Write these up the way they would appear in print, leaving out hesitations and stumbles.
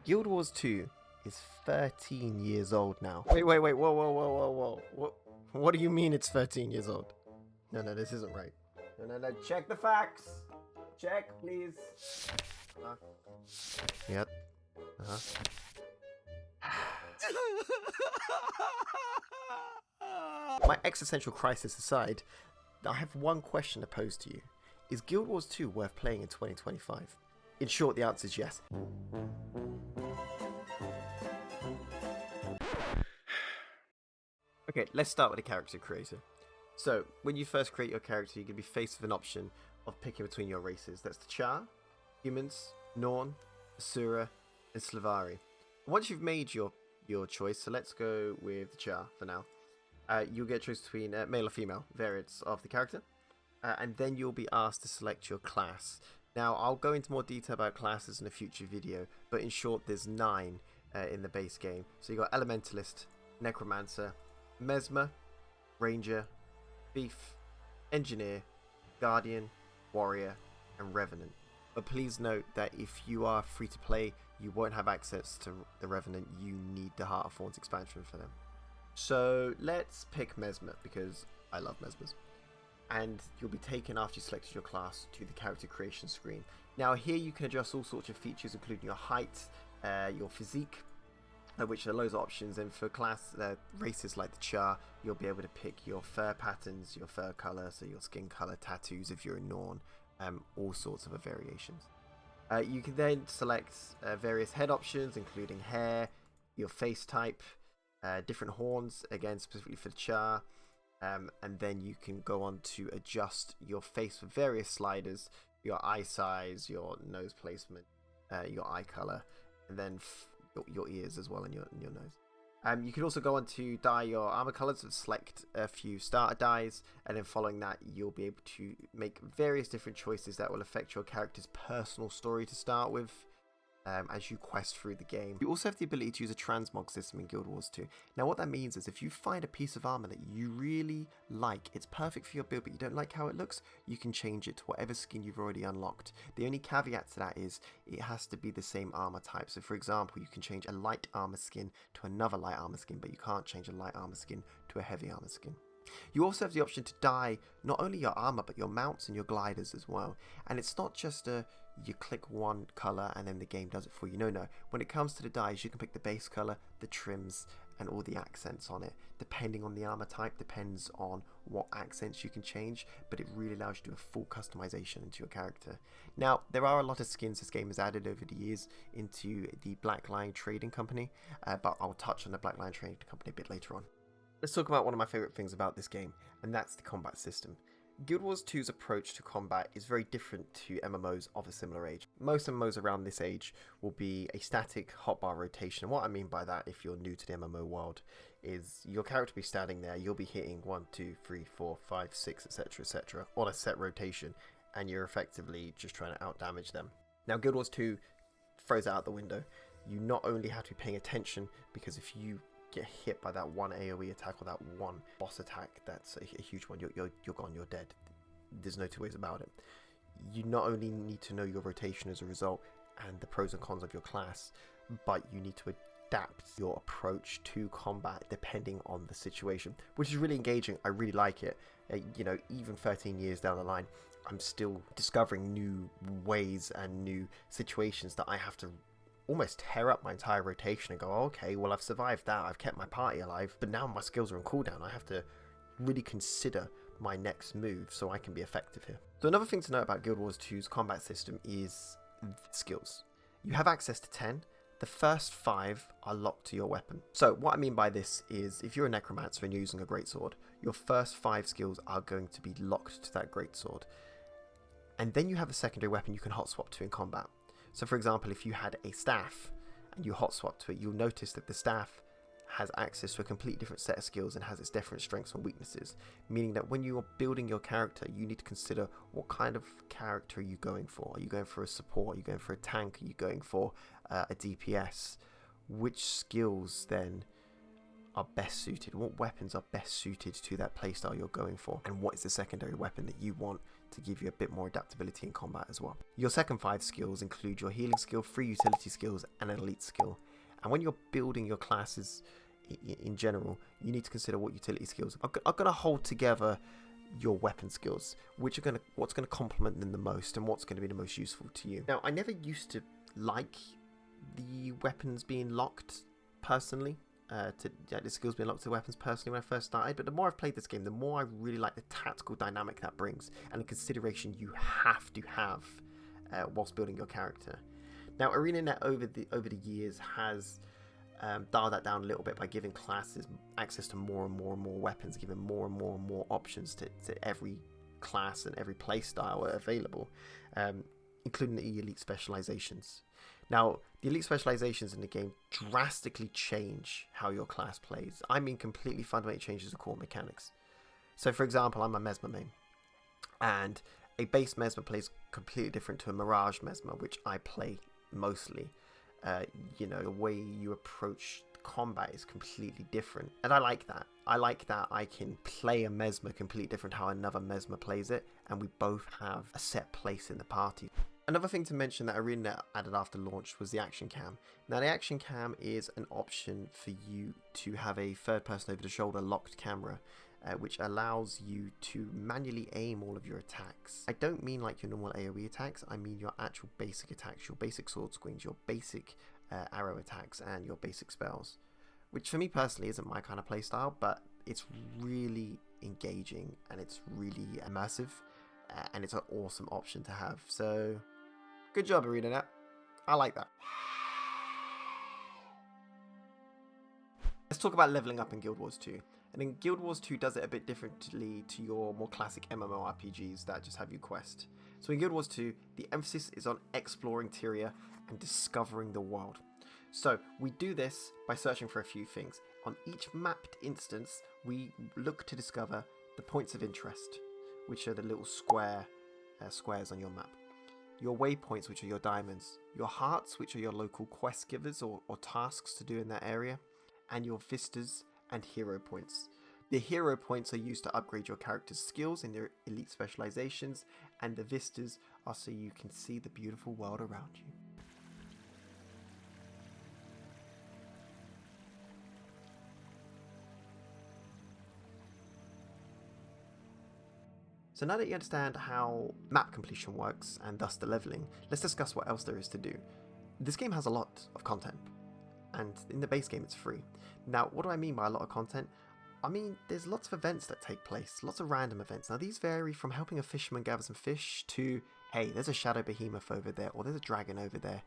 Guild Wars 2 is 13 years old now. Wait, whoa. What do you mean it's 13 years old? No, this isn't right. No, check the facts. Check, please. Yep. My existential crisis aside, I have one question to pose to you. Is Guild Wars 2 worth playing in 2025? In short, the answer is yes. Okay, let's start with the character creator. So, when you first create your character, you're going to be faced with an option of picking between your races. That's the Char, humans, Norn, Asura, and Slavari. Once you've made your choice, so let's go with the Char for now. You'll get a choice between male or female variants of the character. And then you'll be asked to select your class. Now, I'll go into more detail about classes in a future video, but in short, there's 9 in the base game. So you've got Elementalist, Necromancer, Mesmer, Ranger, Thief, Engineer, Guardian, Warrior, and Revenant. But please note that if you are free to play, you won't have access to the Revenant. You need the Heart of Thorns expansion for them. So let's pick Mesmer, because I love Mesmers. And you'll be taken after you selected your class to the character creation screen. Now here you can adjust all sorts of features, including your height, your physique, which are loads of options. And for class races like the Char, you'll be able to pick your fur patterns, your fur color, so your skin color, tattoos if you're a Norn, all sorts of variations. You can then select various head options, including hair, your face type, different horns, again specifically for the Char. And then you can go on to adjust your face with various sliders, your eye size, your nose placement, your eye color, and then your ears as well, and your nose. You can also go on to dye your armor colors, so select a few starter dyes, and then following that you'll be able to make various different choices that will affect your character's personal story to start with. As you quest through the game. You also have the ability to use a transmog system in Guild Wars 2. Now what that means is if you find a piece of armor that you really like, it's perfect for your build, but you don't like how it looks, you can change it to whatever skin you've already unlocked. The only caveat to that is it has to be the same armor type. So for example, you can change a light armor skin to another light armor skin, but you can't change a light armor skin to a heavy armor skin. You also have the option to dye not only your armor but your mounts and your gliders as well. And it's not just you click one color and then the game does it for you. No. When it comes to the dyes, you can pick the base color, the trims, and all the accents on it. Depending on the armor type, depends on what accents you can change, but it really allows you to do a full customization into your character. Now, there are a lot of skins this game has added over the years into the Black Lion Trading Company, but I'll touch on the Black Lion Trading Company a bit later on. Let's talk about one of my favourite things about this game, and that's the combat system. Guild Wars 2's approach to combat is very different to MMOs of a similar age. Most MMOs around this age will be a static hotbar rotation, and what I mean by that, if you're new to the MMO world, is your character will be standing there, you'll be hitting 1, 2, 3, 4, 5, 6, etc, on a set rotation, and you're effectively just trying to outdamage them. Now Guild Wars 2 throws it out the window. You not only have to be paying attention, because if you get hit by that one AoE attack or that one boss attack, that's a huge one, you're gone, you're dead. There's no two ways about it. You not only need to know your rotation as a result and the pros and cons of your class, but you need to adapt your approach to combat depending on the situation, which is really engaging. I really like it. Even 13 years down the line, I'm still discovering new ways and new situations that I have to almost tear up my entire rotation and go, okay, well, I've survived that, I've kept my party alive, but now my skills are on cooldown. I have to really consider my next move so I can be effective here. So another thing to know about Guild Wars 2's combat system is skills. You have access to 10. The first 5 are locked to your weapon. So what I mean by this is if you're a necromancer and you're using a greatsword, your first 5 skills are going to be locked to that greatsword. And then you have a secondary weapon you can hot swap to in combat. So for example, if you had a staff and you hot swap to it, you'll notice that the staff has access to a completely different set of skills and has its different strengths and weaknesses, meaning that when you're building your character, you need to consider what kind of character are you going for. Are you going for a support? Are you going for a tank? Are you going for a DPS? Which skills then are best suited? What weapons are best suited to that playstyle you're going for? And what is the secondary weapon that you want to give you a bit more adaptability in combat as well. Your second 5 skills include your healing skill, 3 utility skills, and an elite skill. And when you're building your classes in general, you need to consider what utility skills are going to hold together your weapon skills, what's going to complement them the most and what's going to be the most useful to you. Now, I never used to like the weapons being locked personally, the skills being locked to weapons personally when I first started, but the more I've played this game, the more I really like the tactical dynamic that brings and the consideration you have to have whilst building your character. Now, ArenaNet over the years has dial that down a little bit by giving classes access to more and more weapons, giving more and more options to every class and every playstyle available, including the elite specializations. Now, the elite specializations in the game drastically change how your class plays. I mean, completely fundamentally changes the core mechanics. So, for example, I'm a Mesmer main, and a base Mesmer plays completely different to a Mirage Mesmer, which I play mostly. The way you approach combat is completely different, and I like that. I like that I can play a Mesmer completely different how another Mesmer plays it, and we both have a set place in the party. Another thing to mention that ArenaNet added after launch was the action cam. Now, the action cam is an option for you to have a third person over the shoulder locked camera, which allows you to manually aim all of your attacks. I don't mean like your normal AoE attacks, I mean your actual basic attacks, your basic sword swings, your basic arrow attacks, and your basic spells. Which for me personally isn't my kind of playstyle, but it's really engaging and it's really immersive, and it's an awesome option to have. So, good job, ArenaNet. I like that. Let's talk about leveling up in Guild Wars 2. And then Guild Wars 2 does it a bit differently to your more classic MMORPGs that just have you quest. So in Guild Wars 2, the emphasis is on exploring Tyria and discovering the world. So we do this by searching for a few things. On each mapped instance, we look to discover the points of interest, which are the little squares on your map. Your waypoints, which are your diamonds. Your hearts, which are your local quest givers or tasks to do in that area. And your vistas and hero points. The hero points are used to upgrade your character's skills and their elite specializations, and the vistas are so you can see the beautiful world around you. So now that you understand how map completion works and thus the leveling, let's discuss what else there is to do. This game has a lot of content, and in the base game it's free. Now, what do I mean by a lot of content? I mean, there's lots of events that take place, lots of random events. Now, these vary from helping a fisherman gather some fish to, hey, there's a shadow behemoth over there, or there's a dragon over there,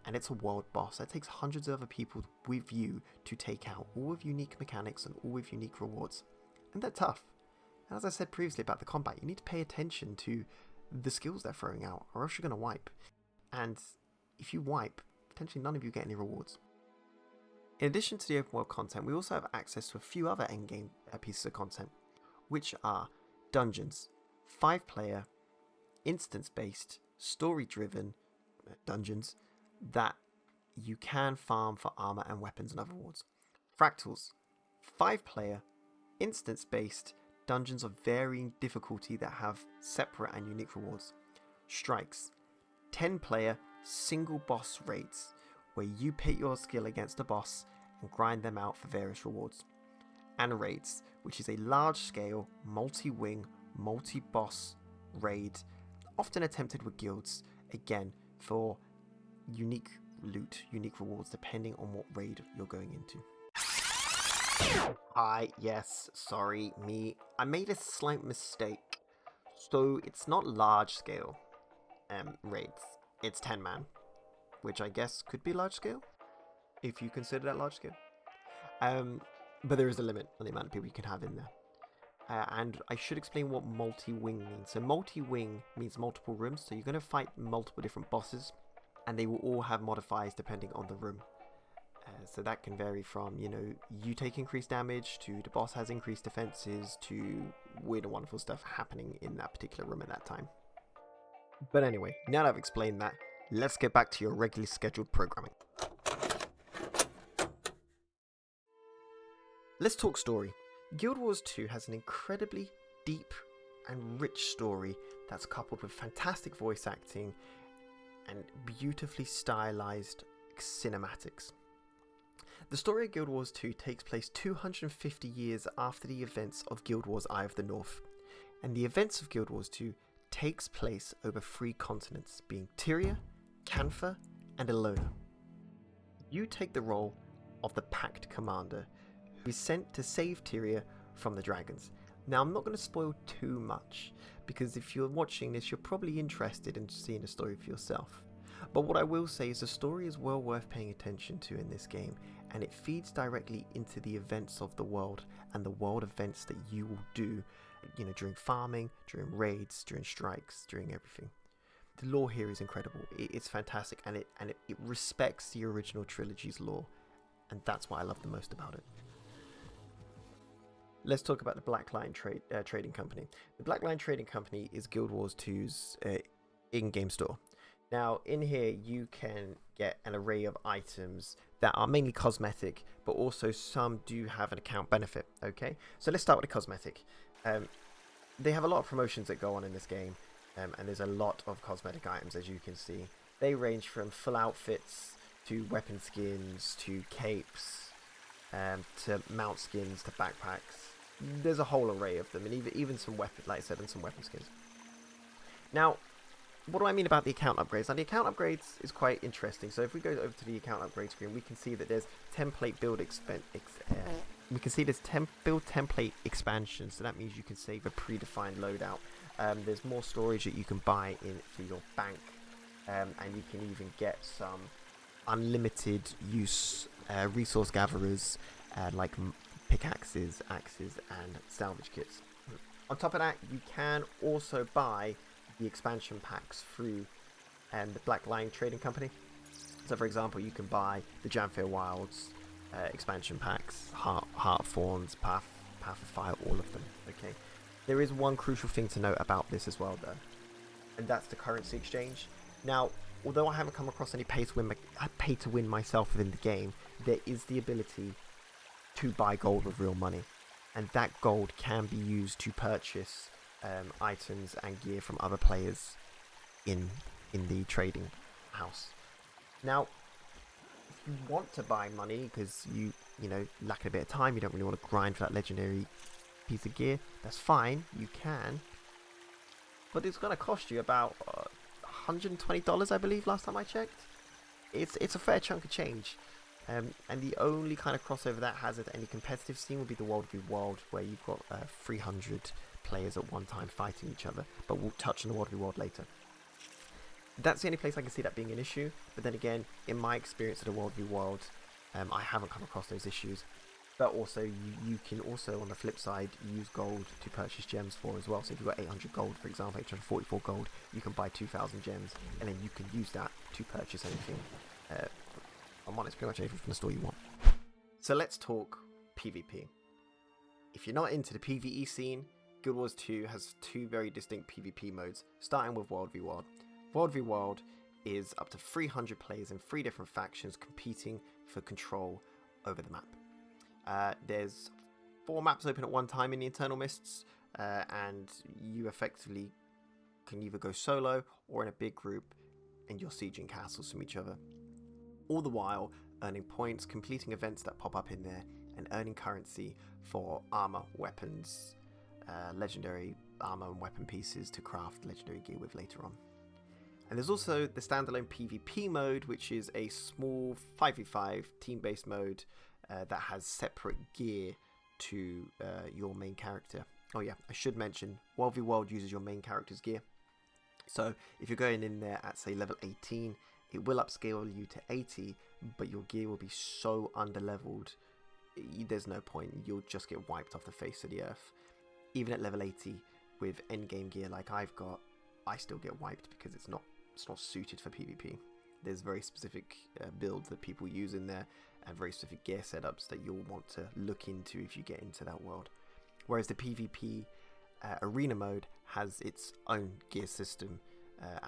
and it's a world boss. That takes hundreds of other people with you to take out, all with unique mechanics and all with unique rewards. And they're tough. And as I said previously about the combat, you need to pay attention to the skills they're throwing out, or else you're going to wipe. And if you wipe, potentially none of you get any rewards. In addition to the open world content, we also have access to a few other endgame pieces of content, which are dungeons, 5-player, instance-based, story-driven dungeons that you can farm for armor and weapons and other rewards. Fractals, 5-player, instance-based dungeons of varying difficulty that have separate and unique rewards. Strikes, 10-player, single boss raids, where you pit your skill against a boss and grind them out for various rewards. And raids, which is a large-scale, multi-wing, multi-boss raid, often attempted with guilds, again, for unique loot, unique rewards, depending on what raid you're going into. Yes, sorry, me. I made a slight mistake. So, it's not large-scale raids. It's 10-man. Which I guess could be large scale, if you consider that large scale. But there is a limit on the amount of people you can have in there. And I should explain what multi-wing means. So multi-wing means multiple rooms, so you're going to fight multiple different bosses, and they will all have modifiers depending on the room. So that can vary from, you take increased damage, to the boss has increased defenses, to weird and wonderful stuff happening in that particular room at that time. But anyway, now that I've explained that, let's get back to your regularly scheduled programming. Let's talk story. Guild Wars 2 has an incredibly deep and rich story that's coupled with fantastic voice acting and beautifully stylized cinematics. The story of Guild Wars 2 takes place 250 years after the events of Guild Wars Eye of the North, and the events of Guild Wars 2 takes place over 3 continents, being Tyria, Canfa, and Elona. You take the role of the Pact Commander, who is sent to save Tyria from the dragons. Now, I'm not going to spoil too much, because if you're watching this, you're probably interested in seeing the story for yourself. But what I will say is the story is well worth paying attention to in this game, and it feeds directly into the events of the world and the world events that you will do, during farming, during raids, during strikes, during everything. The lore here is incredible. It's fantastic, and it respects the original trilogy's lore, and that's what I love the most about it. Let's talk about the Black Lion Trading Company. The Black Lion Trading Company is Guild Wars 2's in-game store. Now, in here, you can get an array of items that are mainly cosmetic, but also some do have an account benefit, okay? So let's start with the cosmetic. They have a lot of promotions that go on in this game, and there's a lot of cosmetic items, as you can see. They range from full outfits, to weapon skins, to capes, to mount skins, to backpacks. There's a whole array of them, and even some weapon, like I said, and some weapon skins. Now, what do I mean about the account upgrades? Now, the account upgrades is quite interesting. So if we go over to the account upgrade screen, we can see that there's template build we can see there's build template expansions. So that means you can save a predefined loadout. There's more storage that you can buy in for your bank, and you can even get some unlimited use resource gatherers like pickaxes, axes, and salvage kits. On top of that, you can also buy the expansion packs through the Black Lion Trading Company. So, for example, you can buy the Jamfair Wilds expansion packs, Heart of Thorns, Path of Fire, all of them. Okay. There is one crucial thing to note about this as well, though, and that's the currency exchange. Now, although I haven't come across any pay to win myself within the game, there is the ability to buy gold with real money, and that gold can be used to purchase items and gear from other players in the trading house. Now, if you want to buy money because you lack a bit of time, you don't really want to grind for that legendary piece of gear, that's fine, you can, but it's going to cost you about $120, I believe, last time I checked. It's a fair chunk of change. And the only kind of crossover that has at any competitive scene would be the World v World, where you've got 300 players at one time fighting each other, but we'll touch on the World v World later. That's the only place I can see that being an issue, but then again, in my experience at the World v World, I haven't come across those issues. But also, you can also, on the flip side, use gold to purchase gems for as well. So if you've got 800 gold, for example, 844 gold, you can buy 2,000 gems, and then you can use that to purchase anything. I'm honest, pretty much anything from the store you want. So let's talk PvP. If you're not into the PvE scene, Guild Wars 2 has 2 very distinct PvP modes, starting with World v World. World v World is up to 300 players in 3 different factions competing for control over the map. There's 4 maps open at one time in the Internal Mists, and you effectively can either go solo or in a big group, and you're sieging castles from each other. All the while earning points, completing events that pop up in there, and earning currency for armor, weapons, legendary armor and weapon pieces to craft legendary gear with later on. And there's also the standalone PvP mode, which is a small 5v5 team-based mode that has separate gear to your main character. Oh yeah, I should mention, World v World uses your main character's gear. So if you're going in there at, say, level 18, it will upscale you to 80, but your gear will be so underleveled, there's no point. You'll just get wiped off the face of the earth. Even at level 80, with endgame gear like I've got, I still get wiped because it's not suited for PvP. There's very specific builds that people use in there, and very specific gear setups that you'll want to look into if you get into that world. Whereas the PvP arena mode has its own gear system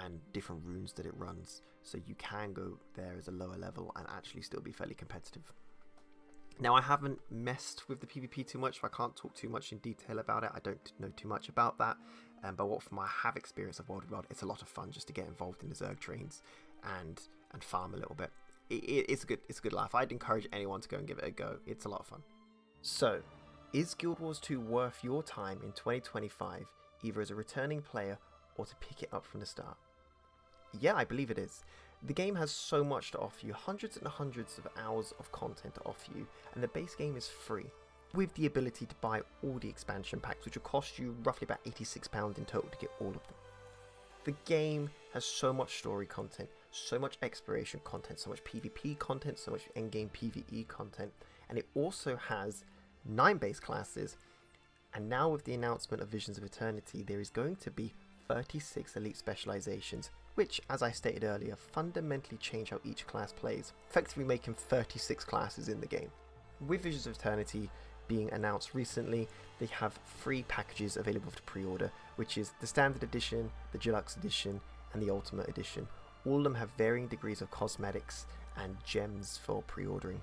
and different runes that it runs, so you can go there as a lower level and actually still be fairly competitive. Now, I haven't messed with the PvP too much, so I can't talk too much in detail about it. I don't know too much about that, but what from I have experience of World, it's a lot of fun just to get involved in the Zerg trains and farm a little bit. It's a good laugh. I'd encourage anyone to go and give it a go. It's a lot of fun. So, is Guild Wars 2 worth your time in 2025, either as a returning player or to pick it up from the start? Yeah, I believe it is. The game has so much to offer you, hundreds and hundreds of hours of content to offer you, and the base game is free, with the ability to buy all the expansion packs, which will cost you roughly about £86 in total to get all of them. The game has so much story content, so much exploration content, so much PvP content, so much endgame PvE content, and it also has 9 base classes, and now with the announcement of Visions of Eternity, there is going to be 36 elite specializations, which, as I stated earlier, fundamentally change how each class plays, effectively making 36 classes in the game. With Visions of Eternity being announced recently, they have 3 packages available to pre-order, which is the Standard Edition, the Deluxe Edition, and the Ultimate Edition. All of them have varying degrees of cosmetics and gems for pre-ordering.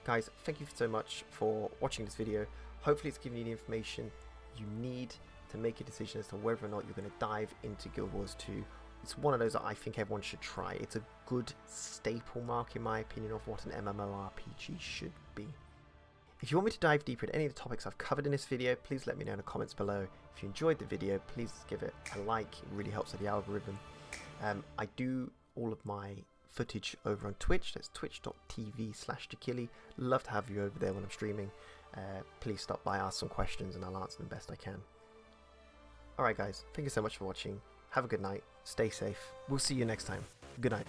Guys, thank you so much for watching this video. Hopefully it's given you the information you need to make a decision as to whether or not you're going to dive into Guild Wars 2. It's one of those that I think everyone should try. It's a good staple mark, in my opinion, of what an MMORPG should be. If you want me to dive deeper into any of the topics I've covered in this video, please let me know in the comments below. If you enjoyed the video, please give it a like. It really helps with the algorithm. I do all of my footage over on Twitch. That's twitch.tv/Dakili. Love to have you over there when I'm streaming. Please stop by, ask some questions, and I'll answer them best I can. Alright guys, thank you so much for watching. Have a good night. Stay safe. We'll see you next time. Good night.